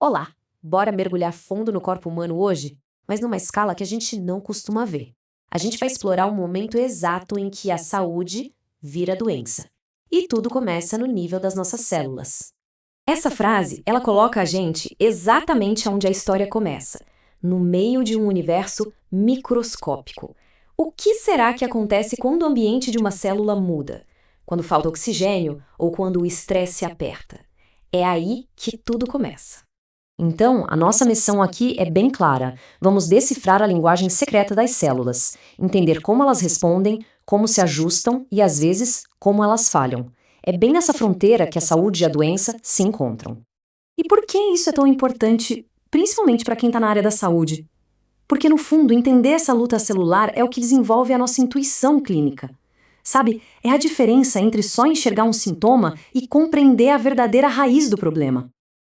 Olá, bora mergulhar fundo no corpo humano hoje? Mas numa escala que a gente não costuma ver. A gente vai explorar o momento exato em que a saúde vira doença. E tudo começa no nível das nossas células. Essa frase, ela coloca a gente exatamente onde a história começa, no meio de um universo microscópico. O que será que acontece quando o ambiente de uma célula muda? Quando falta oxigênio ou quando o estresse se aperta? É aí que tudo começa. Então, a nossa missão aqui é bem clara. Vamos decifrar a linguagem secreta das células, entender como elas respondem, como se ajustam e, às vezes, como elas falham. É bem nessa fronteira que a saúde e a doença se encontram. E por que isso é tão importante, principalmente para quem está na área da saúde? Porque, no fundo, entender essa luta celular é o que desenvolve a nossa intuição clínica. Sabe, é a diferença entre só enxergar um sintoma e compreender a verdadeira raiz do problema.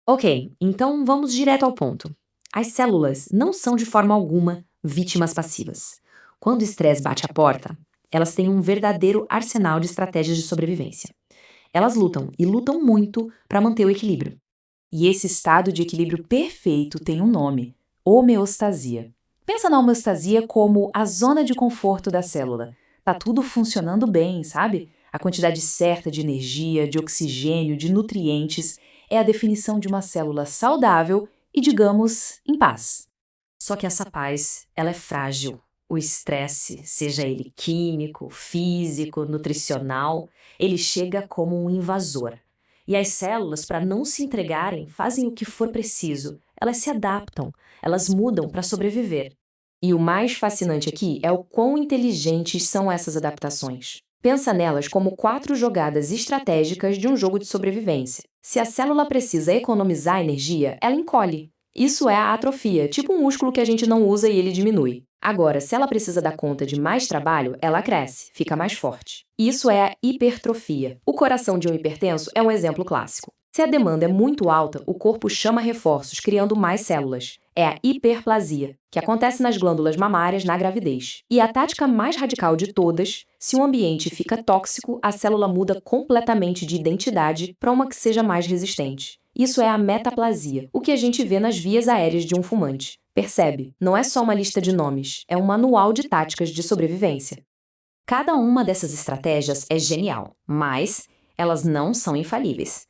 Ok, então vamos direto ao ponto. As células não são de forma alguma vítimas passivas. Quando o estresse bate a porta, elas têm um verdadeiro arsenal de estratégias de sobrevivência. Elas lutam e lutam muito para manter o equilíbrio. E esse estado de equilíbrio perfeito tem um nome: homeostasia. Pensa na homeostasia como a zona de conforto da célula. Tá tudo funcionando bem, sabe? A quantidade certa de energia, de oxigênio, de nutrientes é a definição de uma célula saudável e, digamos, em paz. Só que essa paz, ela é frágil. O estresse, seja ele químico, físico, nutricional, ele chega como um invasor. E as células, para não se entregarem, fazem o que for preciso. Elas se adaptam, elas mudam para sobreviver. E o mais fascinante aqui é o quão inteligentes são essas adaptações. Pensa nelas como 4 jogadas estratégicas de um jogo de sobrevivência. Se a célula precisa economizar energia, ela encolhe. Isso é a atrofia, tipo um músculo que a gente não usa e ele diminui. Agora, se ela precisa dar conta de mais trabalho, ela cresce, fica mais forte. Isso é a hipertrofia. O coração de um hipertenso é um exemplo clássico. Se a demanda é muito alta, o corpo chama reforços, criando mais células. É a hiperplasia, que acontece nas glândulas mamárias na gravidez. E a tática mais radical de todas, se o ambiente fica tóxico, a célula muda completamente de identidade para uma que seja mais resistente. Isso é a metaplasia, o que a gente vê nas vias aéreas de um fumante. Percebe? Não é só uma lista de nomes, é um manual de táticas de sobrevivência. Cada uma dessas estratégias é genial, mas elas não são infalíveis.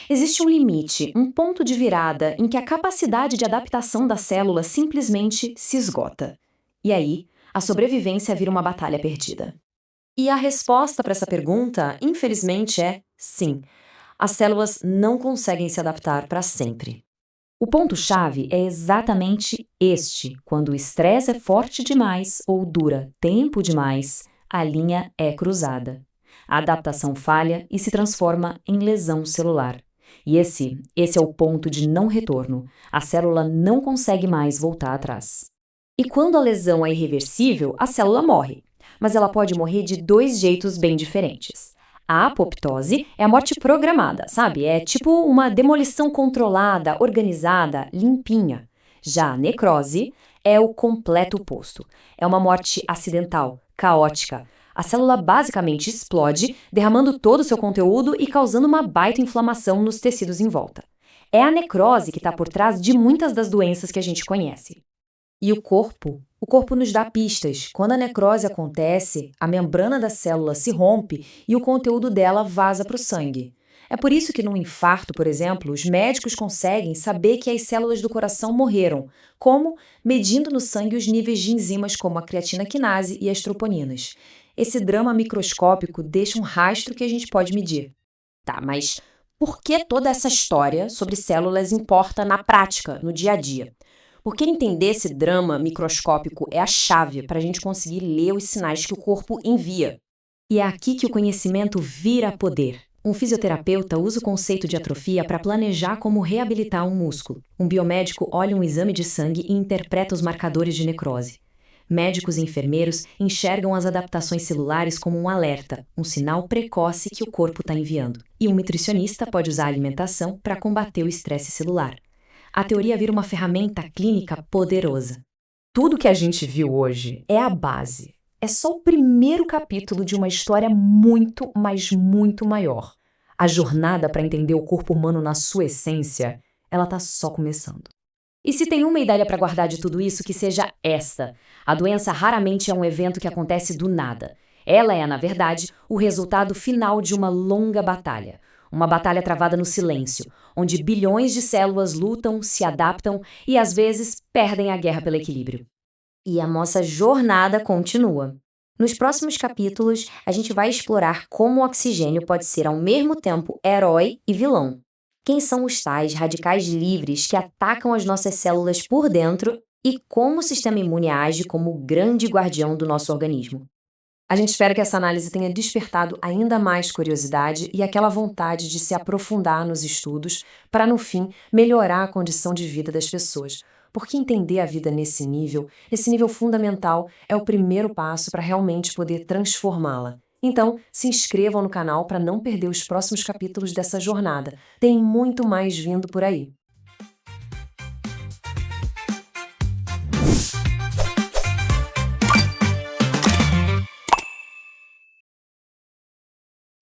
Existe um limite, um ponto de virada em que a capacidade de adaptação da célula simplesmente se esgota. E aí, a sobrevivência vira uma batalha perdida. E a resposta para essa pergunta, infelizmente, é sim. As células não conseguem se adaptar para sempre. O ponto-chave é exatamente este: quando o estresse é forte demais ou dura tempo demais, a linha é cruzada. A adaptação falha e se transforma em lesão celular. E esse é o ponto de não retorno. A célula não consegue mais voltar atrás. E quando a lesão é irreversível, a célula morre. Mas ela pode morrer de 2 jeitos bem diferentes. A apoptose é a morte programada, sabe? É tipo uma demolição controlada, organizada, limpinha. Já a necrose é o completo oposto. É uma morte acidental, caótica. A célula basicamente explode, derramando todo o seu conteúdo e causando uma baita inflamação nos tecidos em volta. É a necrose que está por trás de muitas das doenças que a gente conhece. E o corpo? O corpo nos dá pistas. Quando a necrose acontece, a membrana da célula se rompe e o conteúdo dela vaza para o sangue. É por isso que num infarto, por exemplo, os médicos conseguem saber que as células do coração morreram, como medindo no sangue os níveis de enzimas como a creatina quinase e as troponinas. Esse drama microscópico deixa um rastro que a gente pode medir. Tá, mas por que toda essa história sobre células importa na prática, no dia a dia? Porque entender esse drama microscópico é a chave para a gente conseguir ler os sinais que o corpo envia. E é aqui que o conhecimento vira poder. Um fisioterapeuta usa o conceito de atrofia para planejar como reabilitar um músculo. Um biomédico olha um exame de sangue e interpreta os marcadores de necrose. Médicos e enfermeiros enxergam as adaptações celulares como um alerta, um sinal precoce que o corpo está enviando. E um nutricionista pode usar a alimentação para combater o estresse celular. A teoria vira uma ferramenta clínica poderosa. Tudo que a gente viu hoje é a base. É só o primeiro capítulo de uma história muito, mas muito maior. A jornada para entender o corpo humano na sua essência ela está só começando. E se tem uma ideia para guardar de tudo isso, que seja esta: a doença raramente é um evento que acontece do nada. Ela é, na verdade, o resultado final de uma longa batalha. Uma batalha travada no silêncio, onde bilhões de células lutam, se adaptam e, às vezes, perdem a guerra pelo equilíbrio. E a nossa jornada continua. Nos próximos capítulos, a gente vai explorar como o oxigênio pode ser ao mesmo tempo herói e vilão. Quem são os tais radicais livres que atacam as nossas células por dentro e como o sistema imune age como o grande guardião do nosso organismo. A gente espera que essa análise tenha despertado ainda mais curiosidade e aquela vontade de se aprofundar nos estudos para, no fim, melhorar a condição de vida das pessoas. Porque entender a vida nesse nível fundamental, é o primeiro passo para realmente poder transformá-la. Então, se inscrevam no canal para não perder os próximos capítulos dessa jornada. Tem muito mais vindo por aí.